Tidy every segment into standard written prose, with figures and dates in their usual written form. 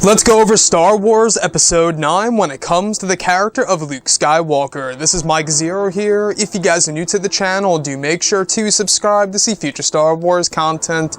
Let's go over Star Wars Episode 9 when it comes to the character of Luke Skywalker. This is Mike Zero here. If you guys are new to the channel, do make sure to subscribe to see future Star Wars content.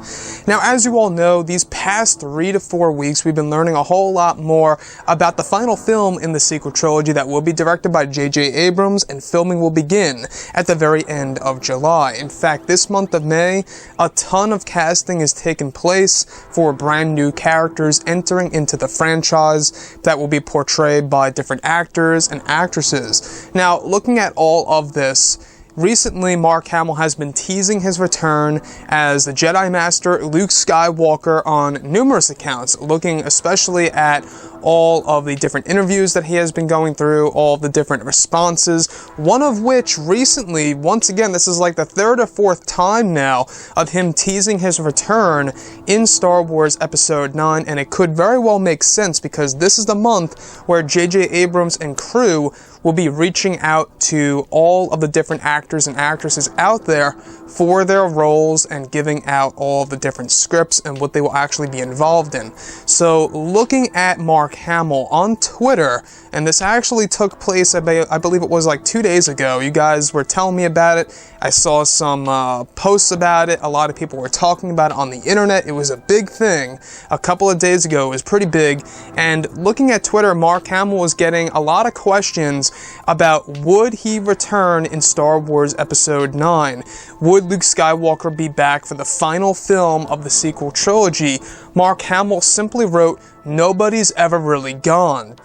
Now, as you all know, these past 3 to 4 weeks, we've been learning a whole lot more about the final film in the sequel trilogy that will be directed by J.J. Abrams, and filming will begin at the very end of July. In fact, this month of May, a ton of casting is taking place for brand new characters entering into the franchise that will be portrayed by different actors and actresses. Now, looking at all of this, recently Mark Hamill has been teasing his return as the Jedi Master Luke Skywalker on numerous accounts, looking especially at all of the different interviews that he has been going through, all of the different responses, one of which recently, once again, this is like the 3rd or 4th time now of him teasing his return in Star Wars Episode 9, and it could very well make sense because this is the month where J.J. Abrams and crew will be reaching out to all of the different actors and actresses out there for their roles and giving out all of the different scripts and what they will actually be involved in. So looking at Mark Hamill on Twitter, and this actually took place, I believe it was like 2 days ago. You guys were telling me about it. I saw some posts about it. A lot of people were talking about it on the internet. It was a big thing a couple of days ago. It was pretty big. And looking at Twitter, Mark Hamill was getting a lot of questions about would he return in Star Wars Episode 9? Would Luke Skywalker be back for the final film of the sequel trilogy? Mark Hamill simply wrote, "Nobody's ever really gone, ...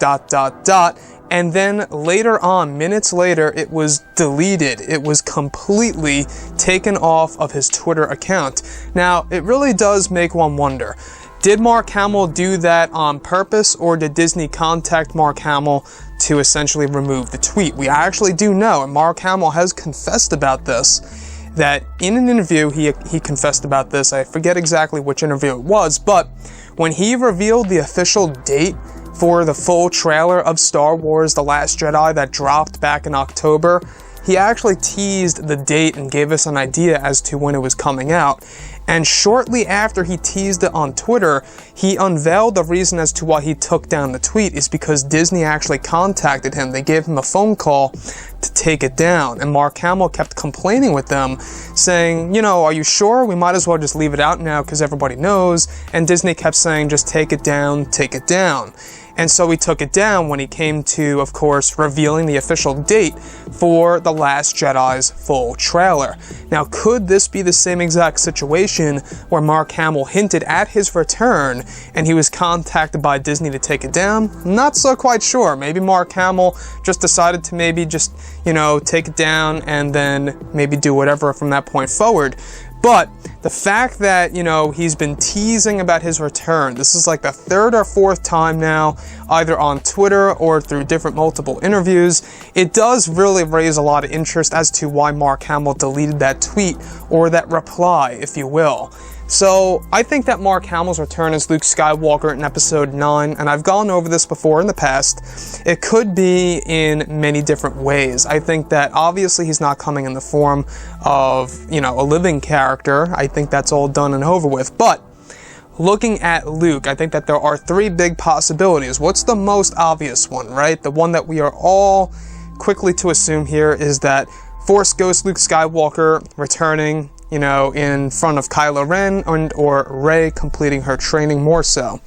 And then later on, minutes later, it was deleted. It was completely taken off of his Twitter account. Now, it really does make one wonder. Did Mark Hamill do that on purpose, or did Disney contact Mark Hamill to essentially remove the tweet? We actually do know, and Mark Hamill has confessed about this, that in an interview, he confessed about this. I forget exactly which interview it was, but when he revealed the official date for the full trailer of Star Wars The Last Jedi that dropped back in October, he actually teased the date and gave us an idea as to when it was coming out. And shortly after he teased it on Twitter, he unveiled the reason as to why he took down the tweet is because Disney actually contacted him. They gave him a phone call to take it down. And Mark Hamill kept complaining with them, saying, you know, are you sure? We might as well just leave it out now because everybody knows. And Disney kept saying, just take it down, take it down. And so he took it down when he came to, of course, revealing the official date for The Last Jedi's full trailer. Now, could this be the same exact situation where Mark Hamill hinted at his return and he was contacted by Disney to take it down? Not so quite sure. Maybe Mark Hamill just decided to maybe just, you know, take it down and then maybe do whatever from that point forward. But the fact that, you know, he's been teasing about his return, this is like the 3rd or 4th time now, either on Twitter or through different multiple interviews, it does really raise a lot of interest as to why Mark Hamill deleted that tweet, or that reply, if you will. So, I think that Mark Hamill's return as Luke Skywalker in Episode 9, and I've gone over this before in the past, it could be in many different ways. I think that obviously he's not coming in the form of, you know, a living character. I think that's all done and over with. But looking at Luke, I think that there are 3 big possibilities. What's the most obvious one, right? The one that we are all quickly to assume here is that Force Ghost Luke Skywalker returning, you know, in front of KYLO Ren or Rey completing her training more so.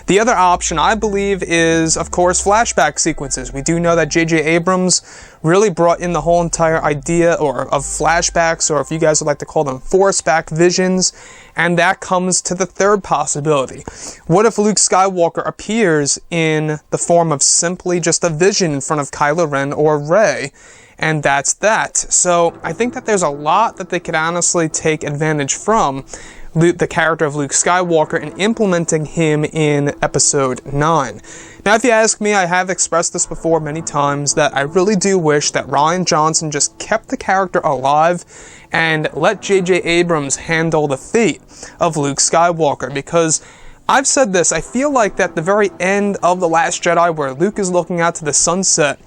The other option, I believe, is, of course, flashback sequences. We do know that J.J. Abrams really brought in the whole entire idea of flashbacks, or if you guys would like to call them force-back visions, and that comes to the 3rd possibility. What if Luke Skywalker appears in the form of simply just a vision in front of KYLO Ren or Rey? And that's that. So I think that there's a lot that they could honestly take advantage from the character of Luke Skywalker and implementing him in Episode 9. Now, if you ask me, I have expressed this before many times, that I really do wish that Rian Johnson just kept the character alive and let J.J. Abrams handle the fate of Luke Skywalker, because I've said this, I feel like that the very end of The Last Jedi, where Luke is looking out to the sunset,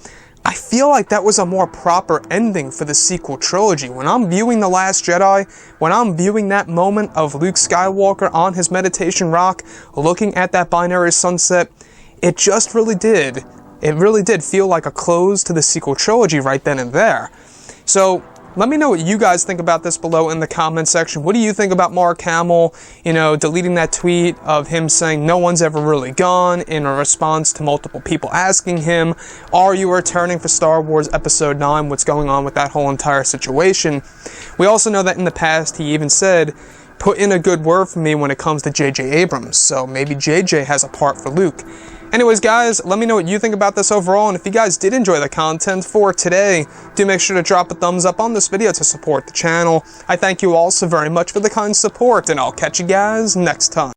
I feel like that was a more proper ending for the sequel trilogy. When I'm viewing The Last Jedi, when I'm viewing that moment of Luke Skywalker on his meditation rock, looking at that binary sunset, it just really did. It really did feel like a close to the sequel trilogy right then and there. So, let me know what you guys think about this below in the comment section. What do you think about Mark Hamill, deleting that tweet of him saying no one's ever really gone in a response to multiple people asking him, are you returning for Star Wars Episode 9? What's going on with that whole entire situation? We also know that in the past he even said, put in a good word for me when it comes to J.J. Abrams. So maybe J.J. has a part for Luke. Anyways, guys, let me know what you think about this overall, and if you guys did enjoy the content for today, do make sure to drop a thumbs up on this video to support the channel. I thank you all so very much for the kind support, and I'll catch you guys next time.